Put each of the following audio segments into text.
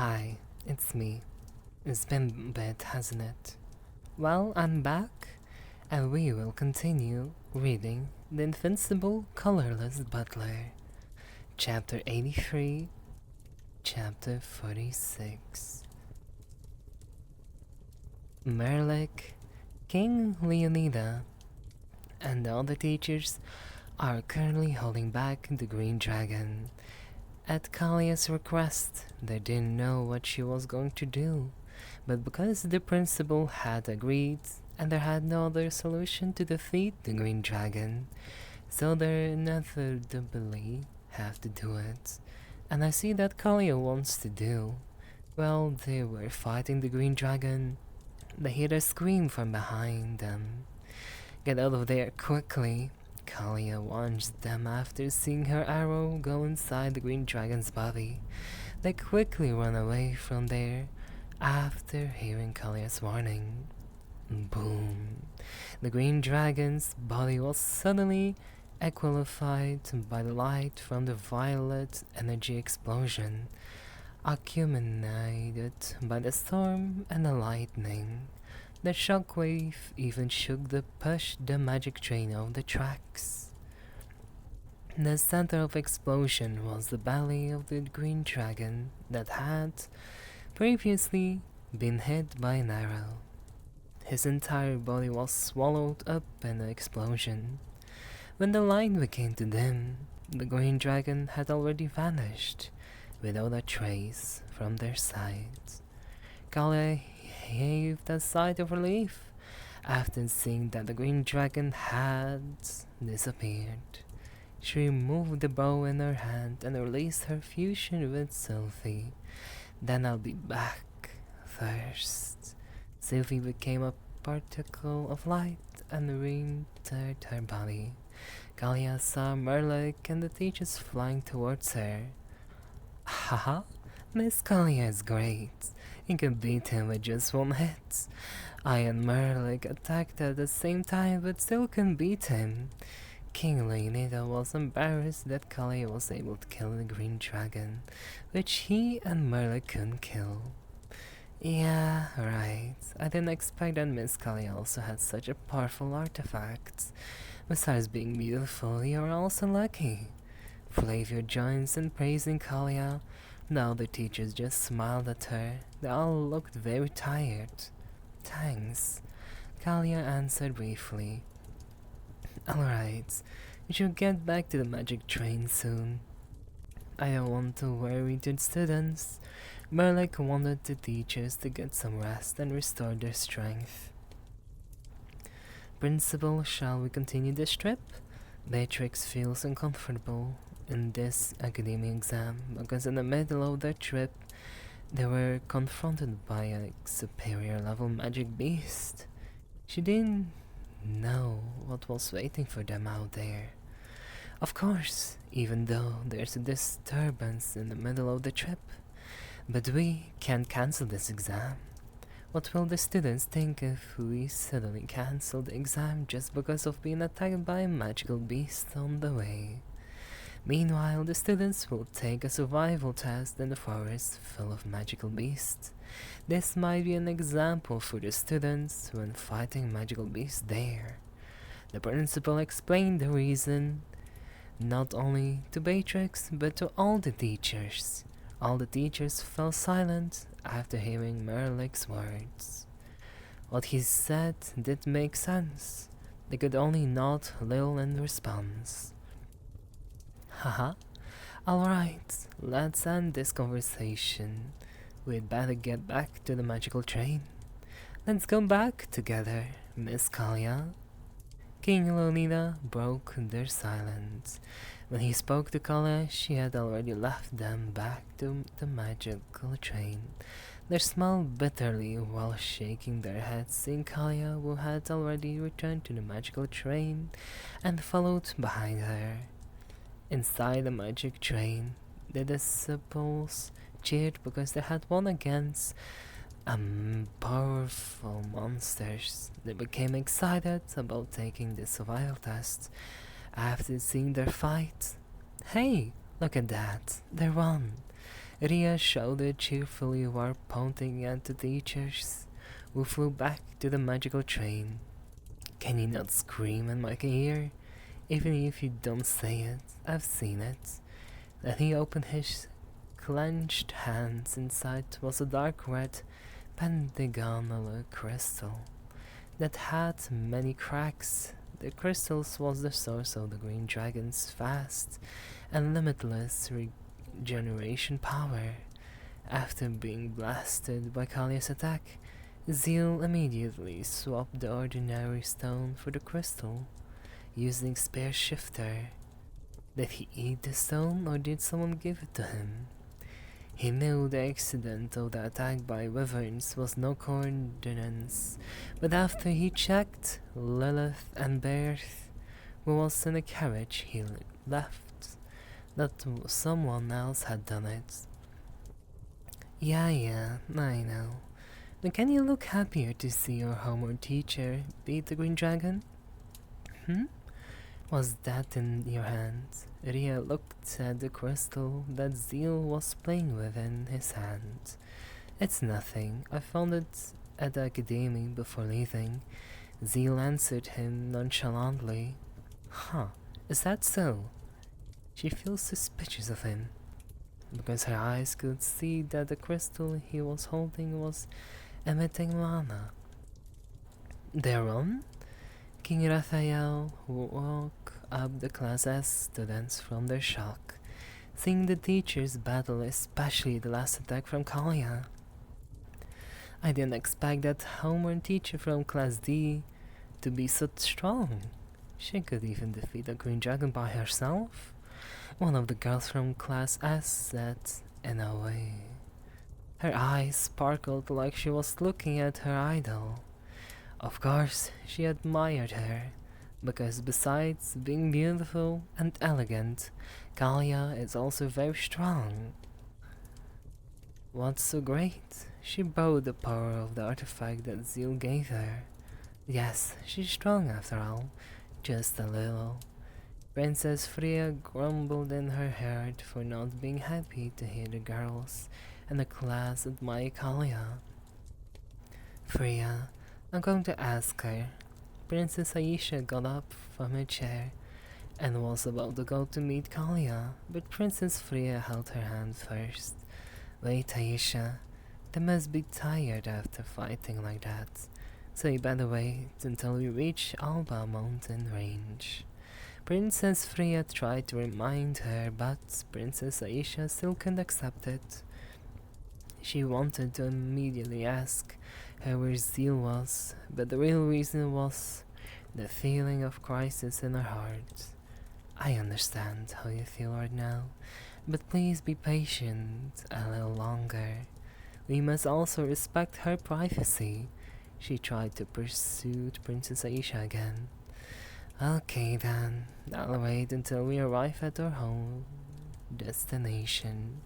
Hi, it's me. It's been a bit, hasn't it? Well, I'm back, and we will continue reading The Invincible Colorless Butler, Chapter 83, Chapter 46. Merlik, King Leonida, and all the teachers are currently holding back the Green Dragon. At Kalia's request, they didn't know what she was going to do, but because the principal had agreed and there had no other solution to defeat the Green Dragon, so they inevitably have to do it. And I see that Kalia wants to do. While they were fighting the Green Dragon, they heard a scream from behind them. Get out of there quickly! Kalia warns them after seeing her arrow go inside the Green Dragon's body. They quickly run away from there after hearing Kalia's warning. Boom! The Green Dragon's body was suddenly equilified by the light from the violet energy explosion, accumulated by the storm and the lightning. The shockwave even shook the magic train off the tracks. The center of explosion was the belly of the green dragon that had previously been hit by an arrow. His entire body was swallowed up in the explosion. When the light began to dim, the green dragon had already vanished without a trace from their sight. Kalia heaved a sigh of relief after seeing that the green dragon had disappeared. She removed the bow in her hand and released her fusion with Sylvie. Then I'll be back first. Sylvie became a particle of light and re-entered her body. Kalia saw Merlik and the teachers flying towards her. Haha, Miss Kalia is great. You can beat him with just one hit. I and Merlik attacked at the same time but still can beat him. King Leonida was embarrassed that Kalia was able to kill the green dragon, which he and Merlik couldn't kill. Yeah, right. I didn't expect that Miss Kalia also had such a powerful artifact. Besides being beautiful, you're also lucky. Flavia joins in praising Kalia. Now the teachers just smiled at her. They all looked very tired. Thanks, Kalia answered briefly. Alright, we should get back to the magic train soon. I don't want to worry the students. Merlik wanted the teachers to get some rest and restore their strength. Principal, shall we continue this trip? Beatrix feels uncomfortable in this academic exam because in the middle of their trip they were confronted by a superior level magic beast. She didn't know what was waiting for them out there. Of course, even though there's a disturbance in the middle of the trip, but we can't cancel this exam. What will the students think if we suddenly cancel the exam just because of being attacked by a magical beast on the way? Meanwhile, the students will take a survival test in the forest full of magical beasts. This might be an example for the students when fighting magical beasts there. The principal explained the reason, not only to Beatrix, but to all the teachers. All the teachers fell silent after hearing Merlik's words. What he said did make sense. They could only nod a little in response. Haha, alright, let's end this conversation. We'd better get back to the magical train. Let's go back together, Miss Kalia. King Leonida broke their silence. When he spoke to Kalia, she had already left them back to the magical train. They smiled bitterly while shaking their heads, seeing Kalia, who had already returned to the magical train and followed behind her. Inside the magic train, the disciples cheered because they had won against powerful monsters. They became excited about taking the survival test after seeing their fight. Hey, look at that, they won. Ria shouted cheerfully while pointing at the teachers, who flew back to the magical train. Can you not scream in my ear? Even if you don't say it, I've seen it. Then he opened his clenched hands. Inside was a dark red pentagonal crystal that had many cracks. The crystals was the source of the green dragon's vast and limitless regeneration power. After being blasted by Kalia's attack, Zeal immediately swapped the ordinary stone for the crystal, using Spear Shifter. Did he eat the stone or did someone give it to him? He knew the accident of the attack by wyverns was no coincidence, but after he checked Lilith and Berth, who was in a carriage, he left that someone else had done it. Yeah, I know. But can you look happier to see your homework teacher beat the green dragon? Hmm? Was that in your hand? Ria looked at the crystal that Zeal was playing with in his hand. It's nothing. I found it at the academy before leaving. Zeal answered him nonchalantly. Huh, is that so? She feels suspicious of him, because her eyes could see that the crystal he was holding was emitting mana. Thereon, King Raphael woke up the class as students from their shock, seeing the teachers battle, especially the last attack from Kalia. I didn't expect that homework teacher from Class D to be so strong. She could even defeat a green dragon by herself. One of the girls from Class S said, in a way. Her eyes sparkled like she was looking at her idol. Of course, she admired her, because besides being beautiful and elegant, Kalia is also very strong. What's so great? She bowed the power of the artifact that Zeal gave her. Yes, she's strong after all, just a little. Princess Freya grumbled in her heart for not being happy to hear the girls and the class admire Kalia. Freya, I'm going to ask her. Princess Aisha got up from her chair and was about to go to meet Kalia, but Princess Freya held her hand first. Wait, Aisha, they must be tired after fighting like that, so you better wait until we reach Alba Mountain Range. Princess Freya tried to remind her, but Princess Aisha still couldn't accept it. She wanted to immediately ask her where Zeal was, but the real reason was the feeling of crisis in her heart. I understand how you feel right now, but please be patient a little longer. We must also respect her privacy. She tried to pursue Princess Aisha again. Okay then, I'll wait until we arrive at our home destination.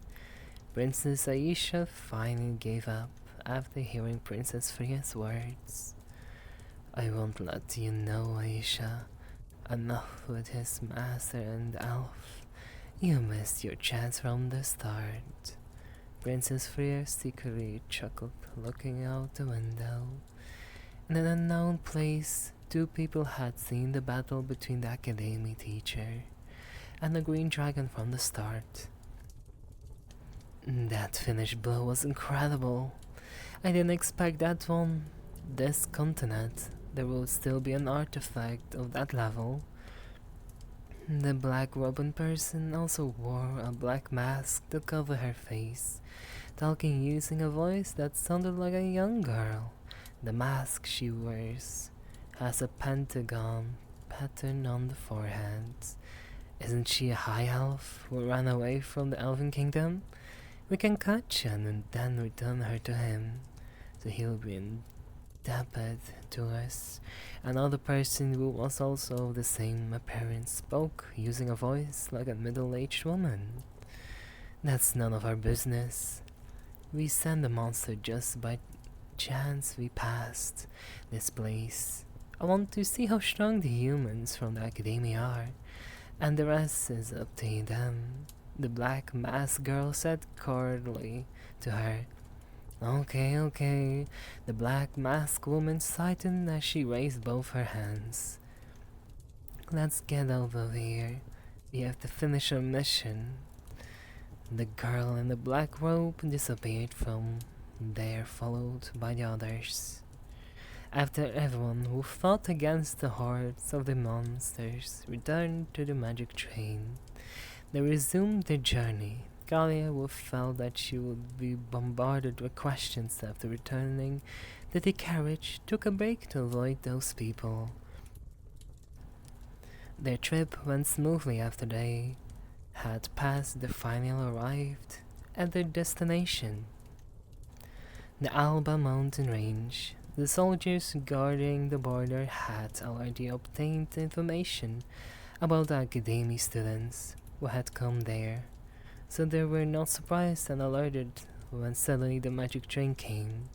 Princess Aisha finally gave up after hearing Princess Freya's words. I won't let you know, Aisha. Enough with his master and elf. You missed your chance from the start. Princess Freya secretly chuckled, looking out the window. In an unknown place, two people had seen the battle between the academy teacher and the green dragon from the start. That finished blow was incredible. I didn't expect that on this continent there will still be an artifact of that level. The black robin person also wore a black mask to cover her face, talking using a voice that sounded like a young girl. The mask she wears has a pentagon pattern on the forehead. Isn't she a high elf who ran away from the elven kingdom? We can catch her and then return her to him, so he'll be indebted to us. Another person who was also of the same appearance spoke, using a voice like a middle-aged woman. That's none of our business. We sent the monster just by chance we passed this place. I want to see how strong the humans from the academy are, and the rest is up to them. The black masked girl said coldly to her. Okay, okay. The black masked woman tightened as she raised both her hands. Let's get over here. We have to finish our mission. The girl in the black robe disappeared from there, followed by the others. After everyone who fought against the hordes of the monsters returned to the magic train, they resumed their journey. Galia felt that she would be bombarded with questions after returning that the carriage took a break to avoid those people. Their trip went smoothly after they had passed the final arrived at their destination, the Alba mountain range. The soldiers guarding the border had already obtained information about the academy students who had come there, so they were not surprised and alerted when suddenly the magic train came.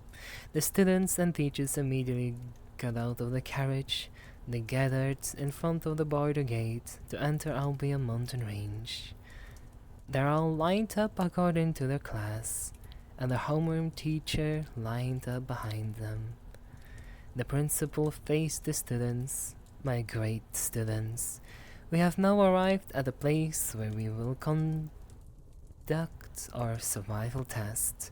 The students and teachers immediately got out of the carriage. They gathered in front of the border gate to enter Albion Mountain Range. They're all lined up according to their class, and the homeroom teacher lined up behind them. The principal faced the students. My great students, we have now arrived at the place where we will conduct our survival test.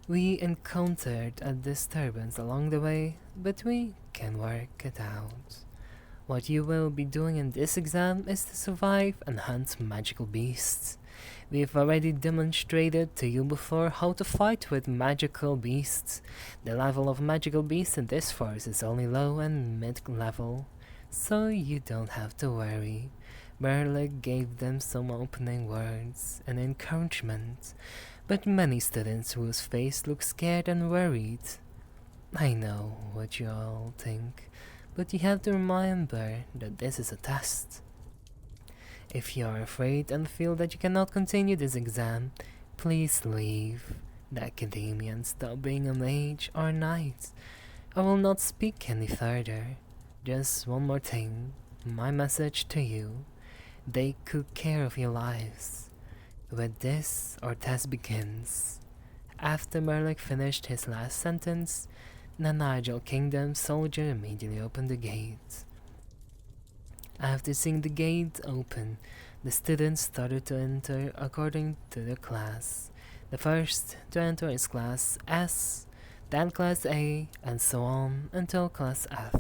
We encountered a disturbance along the way, but we can work it out. What you will be doing in this exam is to survive and hunt magical beasts. We've already demonstrated to you before how to fight with magical beasts. The level of magical beasts in this forest is only low and mid-level, so you don't have to worry. Merle gave them some opening words and encouragement, but many students whose face looked scared and worried. I know what you all think, but you have to remember that this is a test. If you are afraid and feel that you cannot continue this exam, please leave the academia and stop being a mage or knight. I will not speak any further. Just one more thing, my message to you. They took care of your lives. With this, our test begins. After Merlick finished his last sentence, the Nigel Kingdom soldier immediately opened the gate. After seeing the gate open, the students started to enter according to their class. The first to enter is Class S, then Class A, and so on until Class F.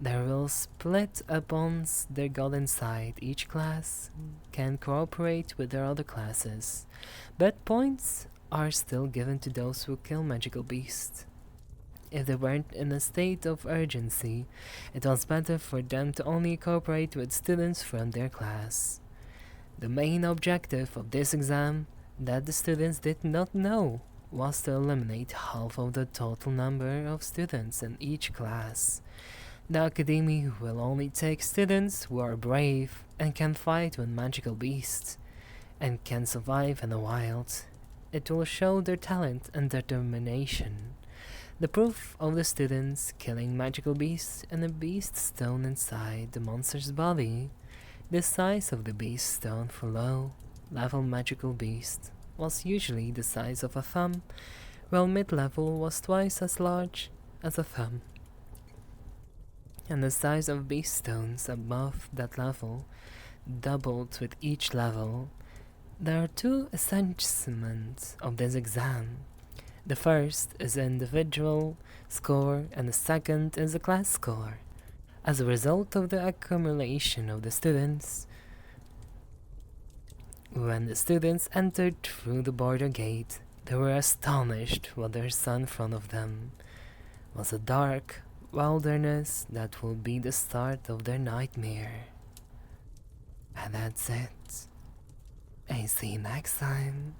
They will split up once they got inside. Each class can cooperate with their other classes, but points are still given to those who kill magical beasts. If they weren't in a state of urgency, it was better for them to only cooperate with students from their class. The main objective of this exam, that the students did not know, was to eliminate half of the total number of students in each class. The Academy will only take students who are brave and can fight with magical beasts, and can survive in the wild. It will show their talent and determination. The proof of the students killing magical beasts and a beast stone inside the monster's body. The size of the beast stone for low-level magical beasts was usually the size of a thumb, while mid-level was twice as large as a thumb. And the size of beast stones above that level doubled with each level. There are two assessments of this exam. The first is an individual score and the second is a class score. As a result of the accumulation of the students, when the students entered through the border gate, they were astonished what they saw in front of them was a dark wilderness that will be the start of their nightmare. And that's it. I see you next time.